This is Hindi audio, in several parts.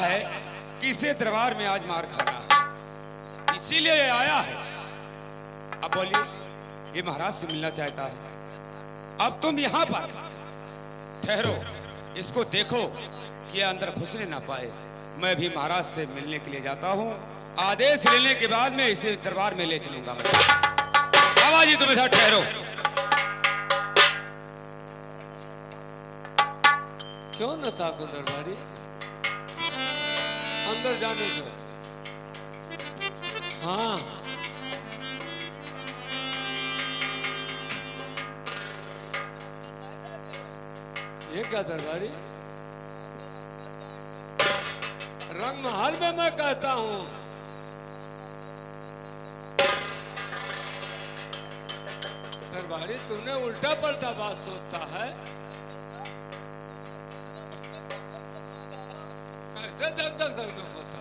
है कि इसे दरबार में आज मार खाना है, इसीलिए ये आया है। अब बोलिए, ये महाराज से मिलना चाहता है। अब तुम यहाँ पर ठहरो, इसको देखो कि ये अंदर घुसने ना पाए। मैं भी महाराज से मिलने के लिए जाता हूँ। आदेश लेने के बाद में इसे दरबार में ले चलूंगा। मैं बाबा जी, तुम ऐसा ठहरो। क्यों न ताको दरबारी, अंदर जाने दो। हाँ, ये क्या दरबारी, रंग महल में मैं कहता हूं। दरबारी, तूने उल्टा पलटा बात सोचता है। कैसे धक धक धक धक होता?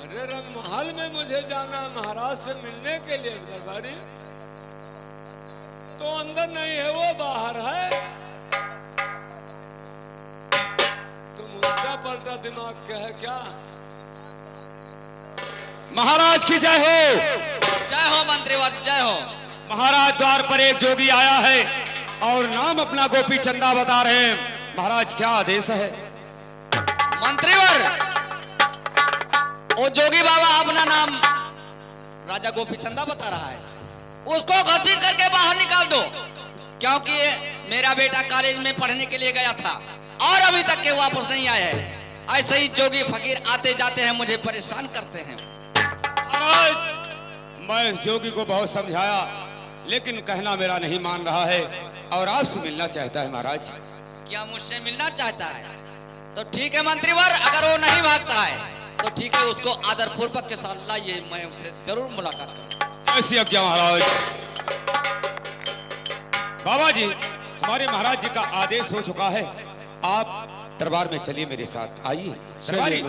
अरे रंग महल में मुझे जाना है महाराज से मिलने के लिए। दरबारी तो अंदर नहीं है, वो बाहर है। तुम उल्टा पलटा दिमाग के है क्या? महाराज की जय हो। जय हो मंत्रीवर, जय हो। महाराज, द्वार पर एक जोगी आया है और नाम अपना गोपी चंदा बता रहे हैं। महाराज, क्या आदेश है? मंत्रीवर, वो जोगी बाबा अपना नाम राजा गोपी चंदा बता रहा है। उसको घसीट करके बाहर निकाल दो, क्योंकि मेरा बेटा कॉलेज में पढ़ने के लिए गया था और अभी तक के वापस नहीं आए हैं। ऐसे ही जोगी फकीर आते जाते हैं, मुझे परेशान करते हैं। महाराज, मैं इस जोगी को बहुत समझाया, लेकिन कहना मेरा नहीं मान रहा है और आपसे मिलना चाहता है। महाराज, क्या मुझसे मिलना चाहता है? तो ठीक है मंत्रीवर, अगर वो नहीं भागता है तो ठीक है, उसको आदर पूर्वक के साथ लाइए, मैं उससे जरूर मुलाकात करूंगा। ऐसी आज्ञा महाराज। बाबा जी, हमारे महाराज जी का आदेश हो चुका है। आप दरबार में चलिए, मेरे साथ आइए। दरबारी,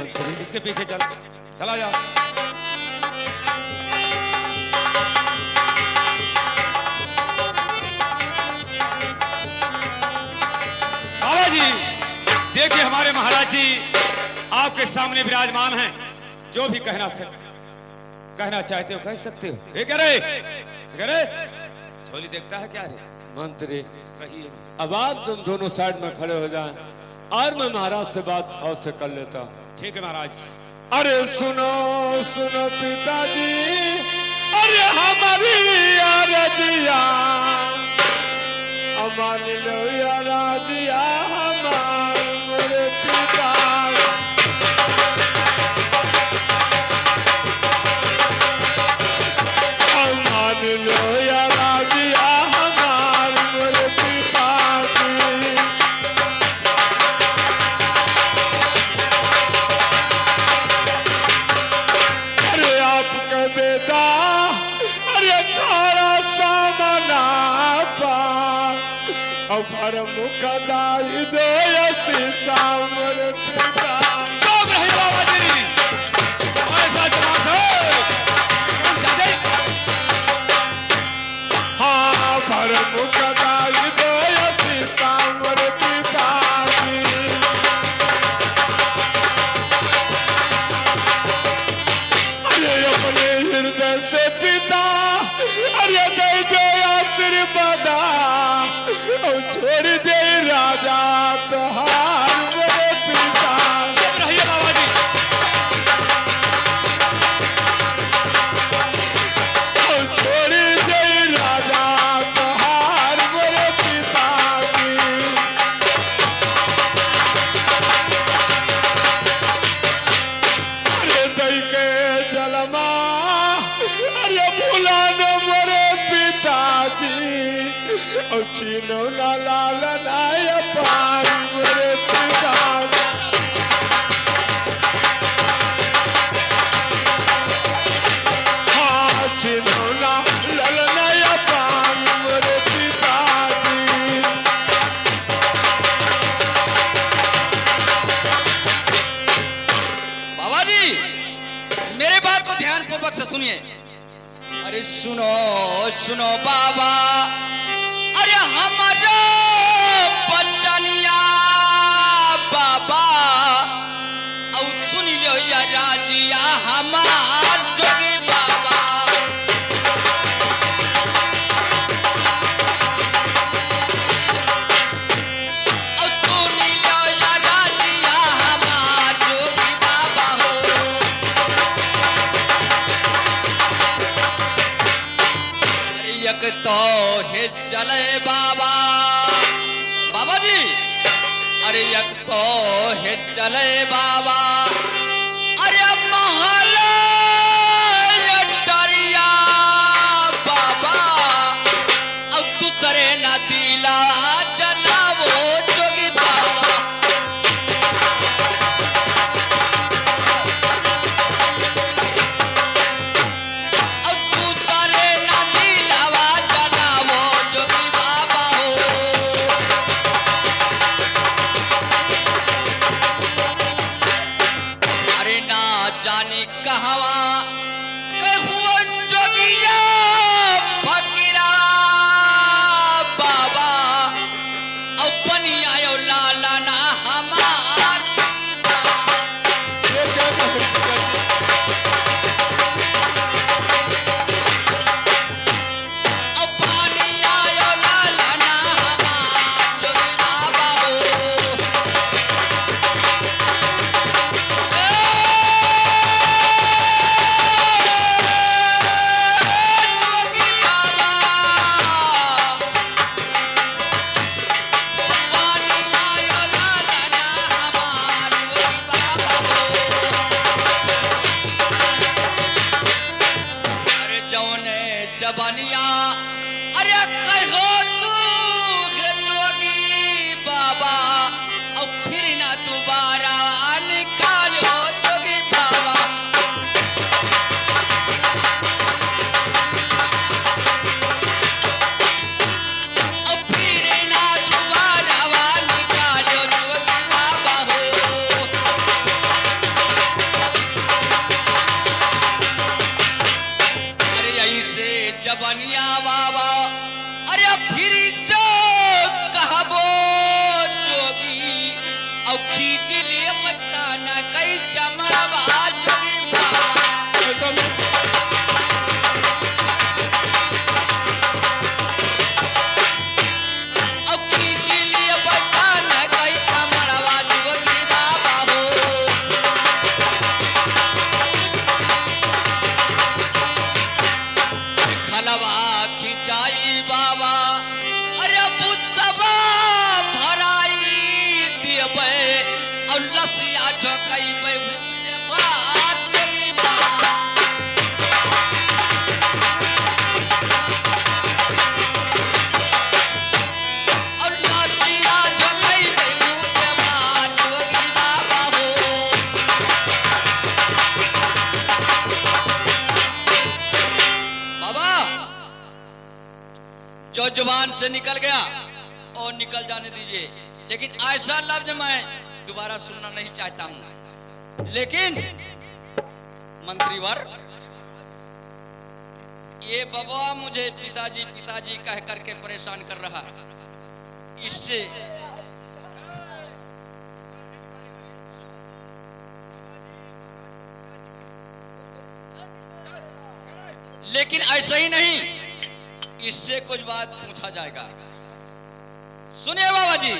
इसके पीछे चला जाओ। बाबा जी, देखिए हमारे महाराज जी आपके सामने विराजमान हैं। जो भी कहना चाहते हो कह सकते हो। ये क्या रे झोली देखता है क्या रे? मंत्री, कहिए। अब आप तुम दोनों साइड में खड़े हो जाएं और मैं महाराज से बात और से कर लेता हूं। ठीक है महाराज। अरे सुनो सुनो पिताजी, अरे हमारी रजिया मान लो या राजिया, हमारे पिता। मान लो या राजिया, हमारे पिता की। अरे आपका बेटा, अरे थोड़ा सा मना पा और मुकदाई दो सामर पिता। चुप रहे बाबा जी, हमारे साथ जमात है। हाँ, पर मुकदाई दो सामर पिता की। अरे अपने हृदय से पिता, अरे दे दे आशीर्वाद और छोड़ दे राजा तोहार मेरे पिता। चुप रहिए बाबा जी। और छोड़ दे राजा तोहार मेरे पिता की। अरे दई के जलमा, अरे भूला न मेरे पिताजी और चीनो ना लाल नाय पार मेरे पिता। हाँ, चीनो ना लाल नाय पार मेरे पिताजी। बाबा जी, मेरे बात को ध्यान पूर्वक से सुनिए। अरे सुनो सुनो बाबा, अरे हमारा बचनिया अरे एक तो है चले बाबा, अरे महल टरिया बाबा, अब दूसरे न दिला जनावो जोगी बाबा। अब दूसरे न दिलावा जनावो जोगी बाबा हो। अरे ना जाने कहवा कहुआ जोगिया फकीरा बाबा, अपनी आयो लाला ना हमार। ये क्या कह रहे हैं जी? अपनी आयो लाला ना हमार जोगी बाबा हो। जोगी बाबा, अपनी आयो लाला ना हमार जोगी बाबा हो। अरे जौने जबनिया, अरे कहो तू है जोगी बाबा, अब फिर ना दोबारा निकालो जोगी बाबा। अब फिर ना दोबारा निकालो जोगी बाबा हो। अरे ऐसे जबनिया बाबा, अरे फिर जो कहबो जोगी, अब खींच लिए मता न कई चमड़वा जोगी बाबा। ऐसा नहीं। अब खींच लिए मता न कई चमड़वा जोगी बाबा हो। खलवा खिंचाई बाबा, अरे बुझबा भराई दियबे, और लसिया झोकई पे भूजे भात जोगी बाबा। और लसिया झोकई पे भूजे भात जोगी बाबा हो। बाबा, जो जुबान से निकल गया और निकल जाने दीजिए, लेकिन ऐसा लफ्ज मैं दोबारा सुनना नहीं चाहता हूं। लेकिन मंत्रीवर, ये बाबा मुझे पिताजी पिताजी कह करके परेशान कर रहा है, इससे लेकिन ऐसा ही नहीं, इससे कुछ बात पूछा जाएगा। सुनिए बाबा जी,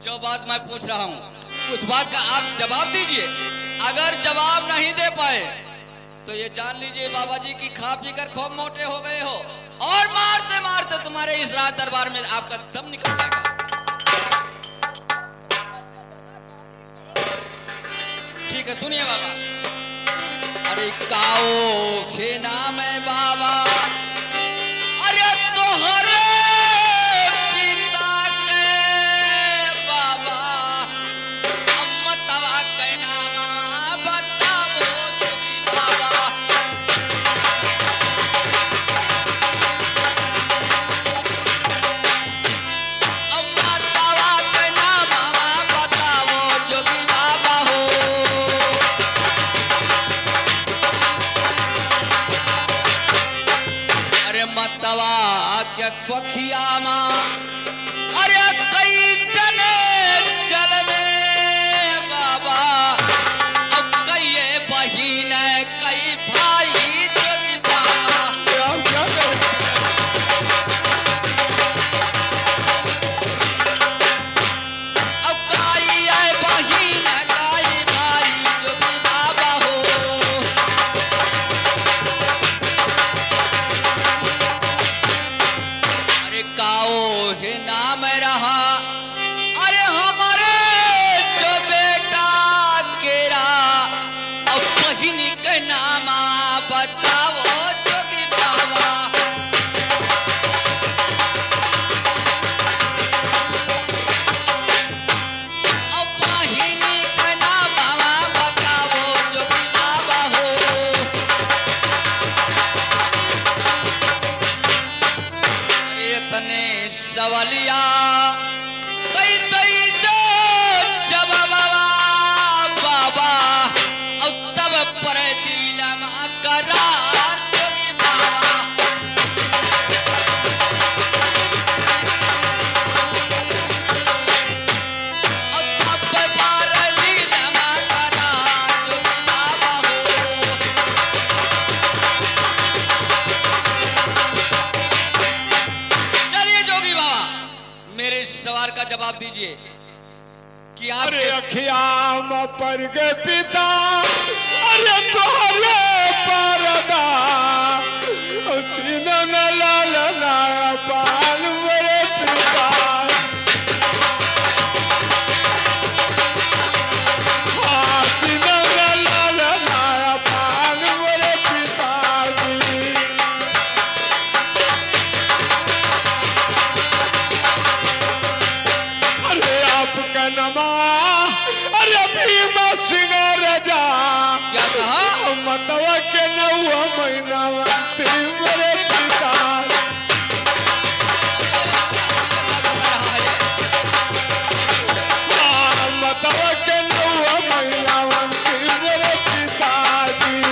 जो बात मैं पूछ रहा हूं उस बात का आप जवाब दीजिए। अगर जवाब नहीं दे पाए तो ये जान लीजिए बाबा जी की खा पी कर खूब मोटे हो गए हो, और मारते मारते तुम्हारे इस राज दरबार में आपका दम निकल जाएगा। ठीक है, सुनिए बाबा। अरे काओ के नाम है बाबा, अरे तोहरे पिता के बाबा, अम्मतवा के नाम बताओ जोगी बाबा। अम्मतवा के नाम बताओ जोगी बाबा हो। अरे मतवा के पखिया माँ, अरे कई जने जल में बाबा, अब कई बहिन कई भाई जोगी बाबा। ये आप क्या कह रहे हैं? अब कई बहिन कई भाई जोगी बाबा हो। अरे काओ सवालिया कई तई जो जब बाबा और तब पर दिलमा करार जोगी बाबा और तब पर दिलमा करार जोगी बाबा हो। चलिए जोगी बाबा मेरे सवाल का जवाब दीजिए कि आप अरे अखियाम पर गे पिता अरे तोहरे परदा चिन्ह न लालना पान मेरे पिता हाँ चिन्ह न लालना पान मेरे पिताजी अरे आपका नमा अरे भीमा सिंह राजा क्या कहा मतवा के नौवा महीना मेरे पिता बता रहा है हाँ, मतवा के नौवा महीना मेरे पिताजी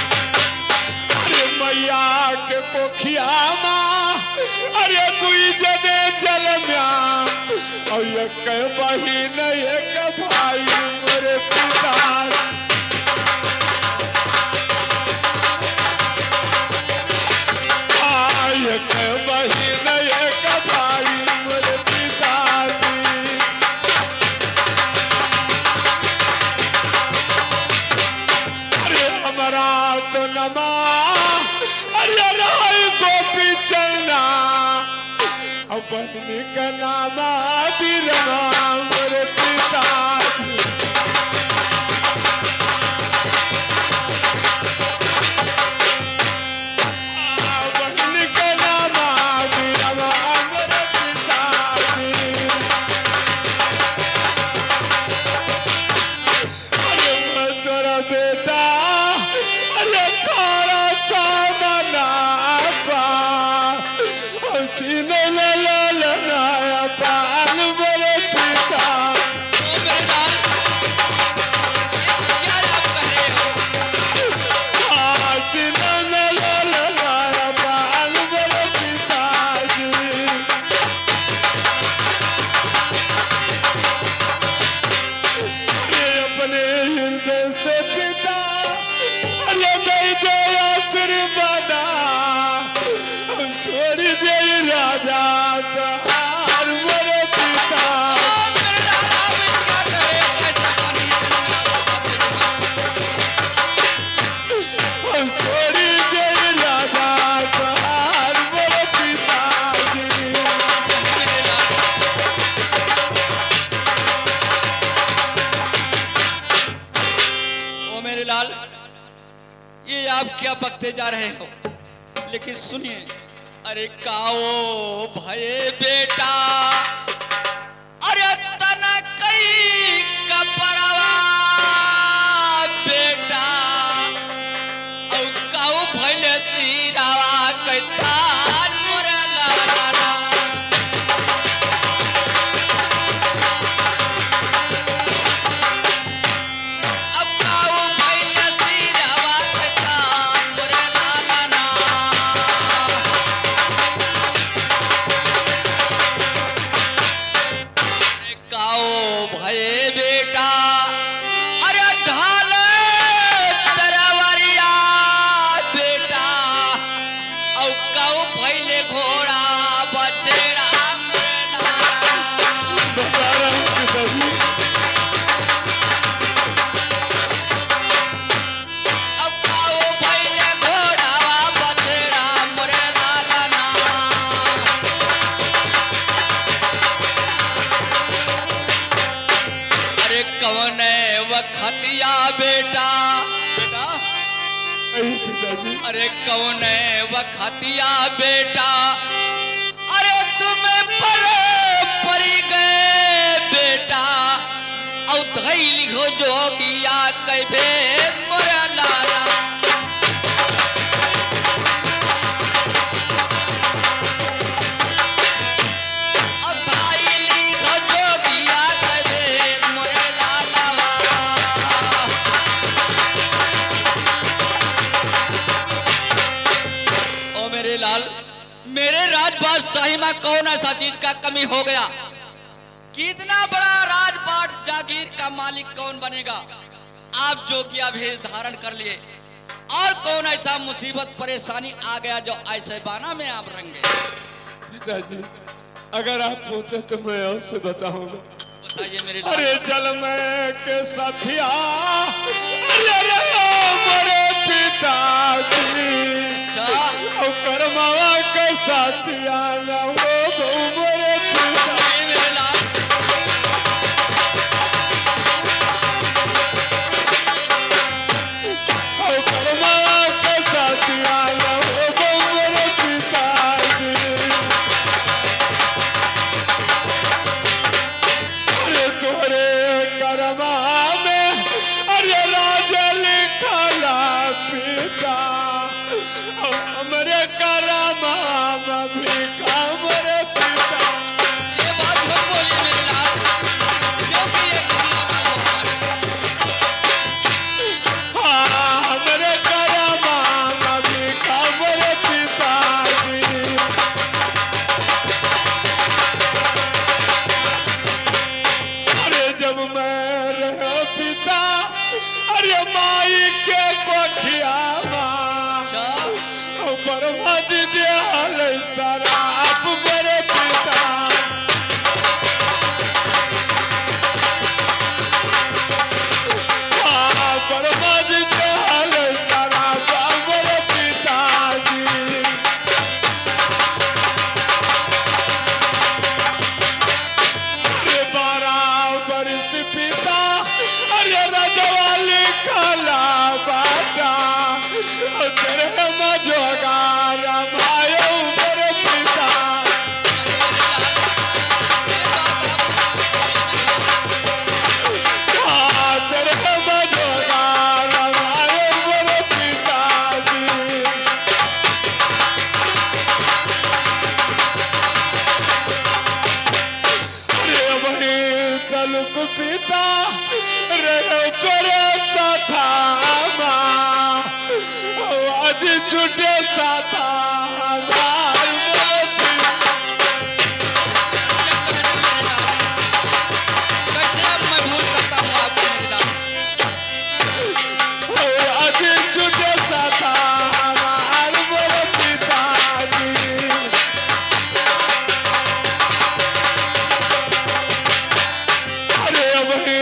अरे मैया के पोखिया अरे दुई जने जल म्या और एक बहिन एक भाई मेरे पिता हाँ, एक बहिन एक भाई मेरे पिताजी अरे हमारा तो नमा अरे राय गोपी चलना और बहनी का नाम बीरमा मेरे पिताजी बहनी का नाम बीरमा मेरे पिताजी अरे मैं तेरा बेटा अरे तारा सामना पा चिन्ह ललना पान मेरे पिता ओ मेरे लाल ये क्या आप कह रहे हो हाँ, चिन्ह ललना पान मेरे पिताजी अरे अपने हृदय से पिता अरे दे दे आशीर्वाद छोड़ दे राजा तार मेरे पिता ओ मेरे लाल आप ये क्या कह रहे हैं कैसा पानी दिल में आता दे दूंगा छोड़ दे राजा तार मेरे पिताजी नहीं मेरे लाल ओ मेरे लाल ये आप क्या बकते जा रहे हो लेकिन सुनिए अरे काओ भये बेटा अरे तना कई कपड़वा बेटा औ काओ भले सिरावा कैतान मोरे लाला अब काओ भले सिरावा कैतान मोरे लाला अरे काओ भये बेटा अरे ढाल तरवरिया बेटा औ काओ भइले घोड़ा बछड़ा में लाला बता रहा हूँ पिताजी अब काओ भइले घोड़ा बछड़ा मोरे लाला ना अरे कौन वखतिया बेटा बेटा नहीं पिताजी अरे कौन वखतिया बेटा अरे तुम्हें पर परी गए बेटा औ धई लिखो जोगिया कहे मोरा लाला मेरे लाल, मेरे राजबादशाही में कौन ऐसा चीज का कमी हो गया? कितना बड़ा राजपाट जागीर का मालिक कौन बनेगा? आप जोगिया भेष धारण कर लिए, और कौन ऐसा मुसीबत परेशानी आ गया जो ऐसे बाना में आप रंगे? पिताजी, अगर आप पूछते तो मैं और से बताऊंगा। बताइए मेरे लाल। अरे जल में के साथिया, अरे रे मोरे पिताजी, अच्छा, करमावा के साथिया ना वो मोरे पिताजी। मेरे लाल, करमावा के साथिया ना वो मोरे पिताजी। अरे तोरे करमा में अरे राज लिखला पिता, हमरे करमा में भी हमरे पिता। ये बात मत बोलिए मेरे लाल, क्योंकि ये कभी औलाद हो हमारे। हाँ, हमरे करमा में भी हमरे पिताजी। अरे जब मैं रहे पिता, अरे माई के कोखियावा, अच्छा, ब्रह्मा जी दियाल शराब मेरे पिता। हाँ, ब्रह्मा जी दियाल शराब मेरे पिताजी। अरे 12 बरस पिता, अरे रजवाली कला बाटा, तेरे में जोगार मायो मेरे पिता। मेरे लाल, ये बात आप मत बोलिए मेरे लाल। हाँ, तेरे में जोगार मायो मेरे पिताजी। अरे वही तलुक पिता, रे तोरे साथा माँ, आज छुटे साथा मार मेरे पिता। क्या कहना मेरे लाल? कैसे अब मैं भूल सकता हूँ आपको मेरे लाल? आज छुटे साथा मार मेरे पिताजी। अरे वही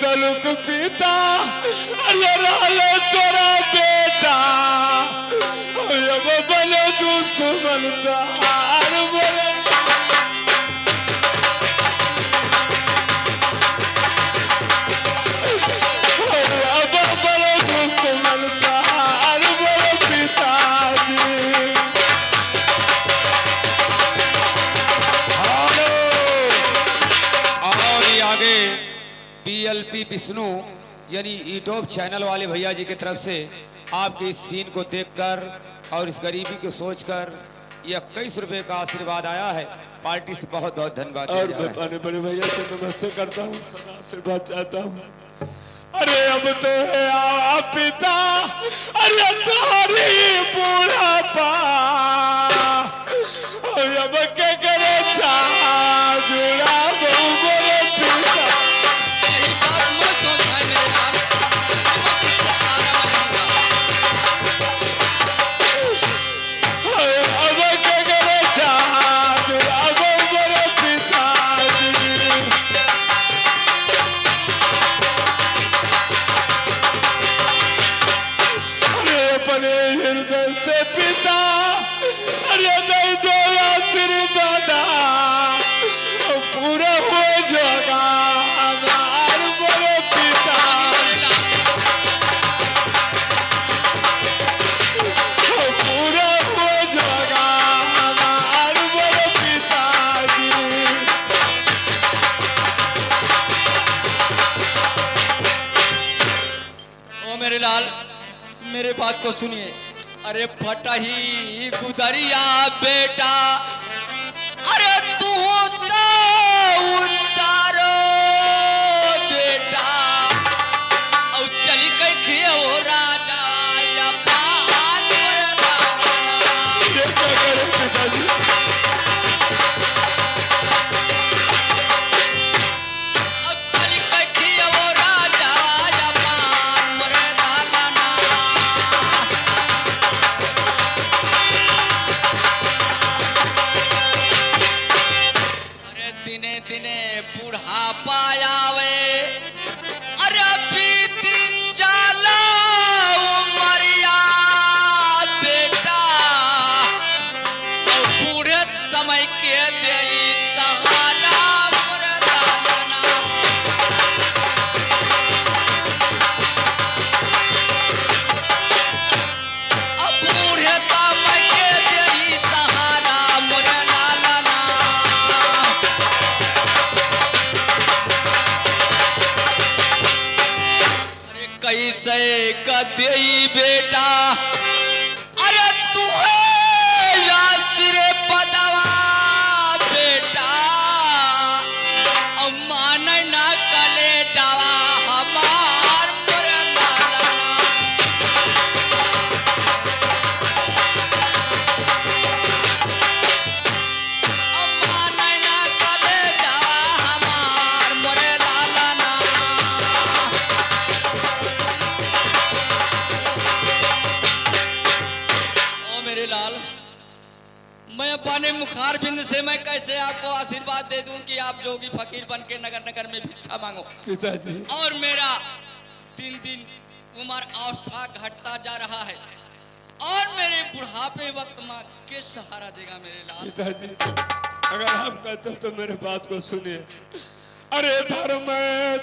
तलुक पिता, अरे रहले तोरा बेटा, अब बने दुश्मन तार मेरे। अब बने दुश्मन तार मेरे पिताजी। हेलो। और ये आगे PLP विष्णु यानी यूट्यूब चैनल वाले भैया जी की तरफ से आपके इस सीन को देखकर और इस गरीबी को सोचकर ये 21 रुपए का आशीर्वाद आया है। पार्टी से बहुत बहुत धन्यवाद दिया और जा रहा है। बताने बड़े भैया से नमस्ते करता हूँ, सदा आशीर्वाद चाहता हूँ। अरे अब तो है पिता, अरे तुम्हारी बूढ़ापा, अब के करे जुड़ा मेरे पिता। यही बात मत समझाए मेरे लाल, मैं किसका सहारा मैं रहूंगा। अब के करे जुड़ा मेरे पिताजी। अरे अपने हृदय से पिता, अरे दे दो आशीर्वाद, पूरा हो जाएगा हमार मेरे पिता। मेरे लाल, पूरा हो जाएगा हमार मेरे पिताजी। ओ मेरे लाल, मेरे बात को सुनिए। अरे फटही गुदरिया बेटा, अरे तू तो उतारो बेटा, और चली कई खियो राजा या पान रे बाबा। ये मैं के देई सहारा मोर लालना। अब बूढ़े का मैं के देई सहारा मोर लालना। अरे कैसे का देई बेटा, अरे तू रे पदवा बेटा, मान ना कले जावा हमार मोर लालना। मान ना कले जावा हमार मोर लालना। ओ मेरे लाल, मैं अपने मुखार बिंद से मैं कैसे आपको आशीर्वाद दे दूं कि आप जोगी फकीर बन के नगर नगर में भिक्षा मांगो। पिताजी और मेरा दिन दिन उम्र अवस्था घटता जा रहा है और मेरे बुढ़ापे वक्त माँ के सहारा देगा मेरे लाल। पिताजी अगर आप कहते हो तो मेरे बात को सुनिए। अरे धर्म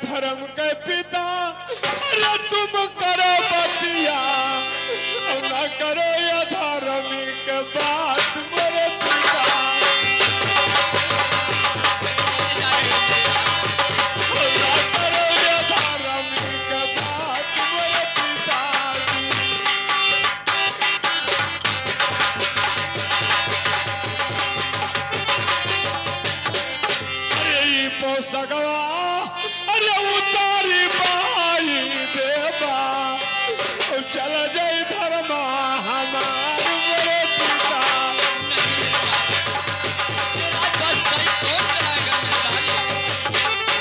धर्म के पिता, अरे तुम करो बतिया और ना करो ये धार्मिक बात मेरे पिता। और ना करो ये धार्मिक बात मेरे पिताजी। अरे ई पोसगवा, अरे उतारी बाई देवा और चल जाई धर्मा हमार मेरे पिता। बस सही कौन चलाएगा मेरे लाल?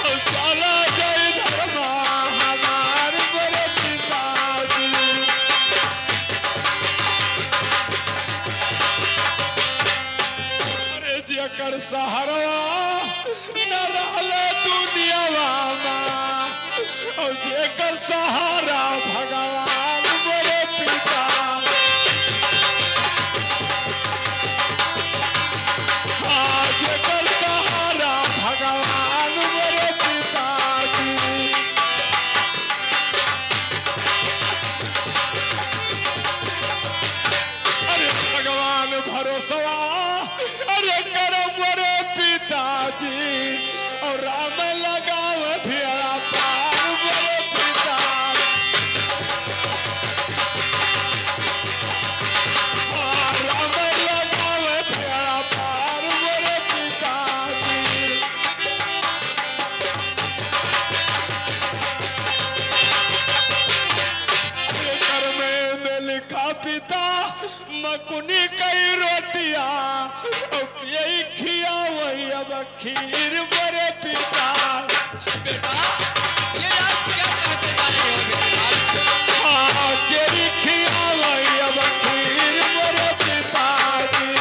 और चल जाई धर्मा हमार मेरे पिताजी। अरे जेकर सहारा न रहले दुनियावा माँ और जेकर सहारा भगवान मेरे पिता। हाँ जेकर सहारा भगवान मेरे पिताजी। अरे भगवान भरोसवा, अरे करम मेरे पिताजी और राम लगाव भेड़ा पार मेरे पिता। हाँ राम लगाव भेड़ा पार मेरे पिताजी। कर्म में लिखा पिता मकुनी कई रोटिया और यही खिया वही अब खीर मेरे पिता। बेटा ये आप क्या कहते जा रहे हो मेरे लाल? हाँ यही खिया वही अब खीर मेरे पिताजी।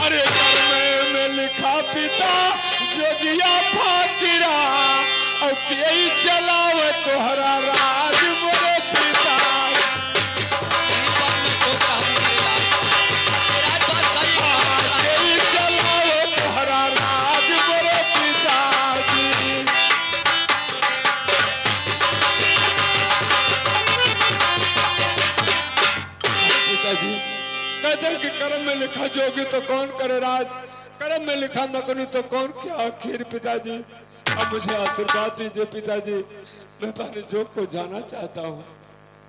अरे कर्म में लिखा पिता जोगिया फाकिरा और यही चलावे तोहरा राज मेरे पिता। यही बात मैं सोच रहा हूँ मेरे लाल। मेरा बात सही है, हाँ, चला। यही चलावे तोहरा राज मेरे पिताजी। पिताजी कहते हैं कि कर्म में लिखा जोगी तो कौन करे राज, कर्म में लिखा मकुनी तो कौन क्या आखिर। पिताजी अब मुझे आशीर्वाद दीजिए पिताजी, मैं अपने जोग को जाना चाहता हूँ।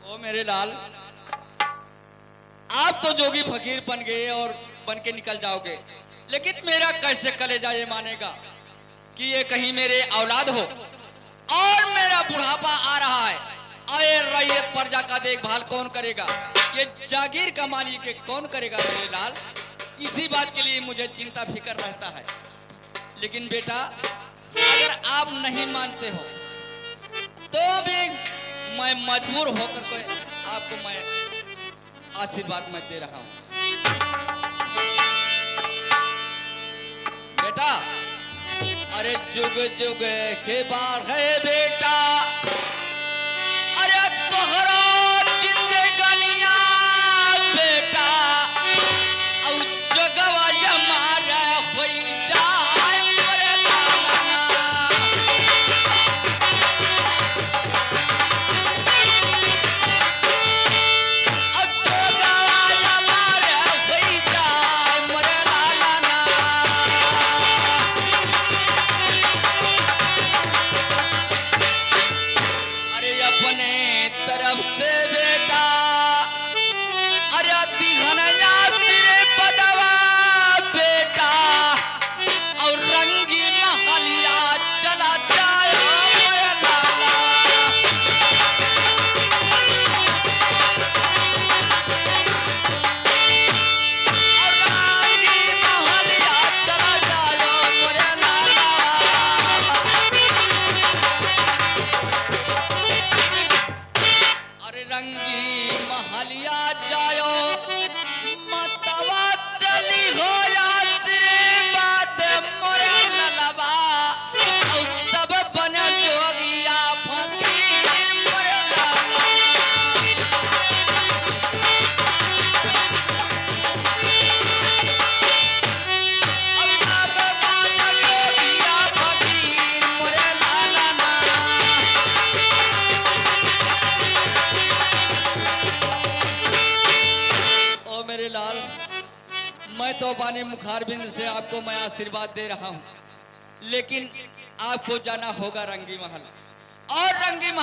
ओ मेरे लाल, आप तो जोगी फकीर बन गए और बन के निकल जाओगे, लेकिन मेरा कैसे कलेजा ये मानेगा कि ये कहीं मेरे औलाद हो और मेरा बुढ़ापा आ रहा है। आए रैयत प्रजा का देखभाल कौन करेगा? ये जागीर का मालिक है कौन करेगा मेरे लाल? इसी बात के लिए मुझे चिंता फिकर रहता है। लेकिन बेटा अगर आप नहीं मानते हो तो भी मैं मजबूर होकर के आपको मैं आशीर्वाद मैं दे रहा हूं। बेटा अरे जुग जुग के बाढ़े बेटा, अरे तोहरा जिंदगानिया पानी मुखारबिंद से आपको मैं आशीर्वाद दे रहा हूं, लेकिन आपको जाना होगा रंगी महल, और रंगी महल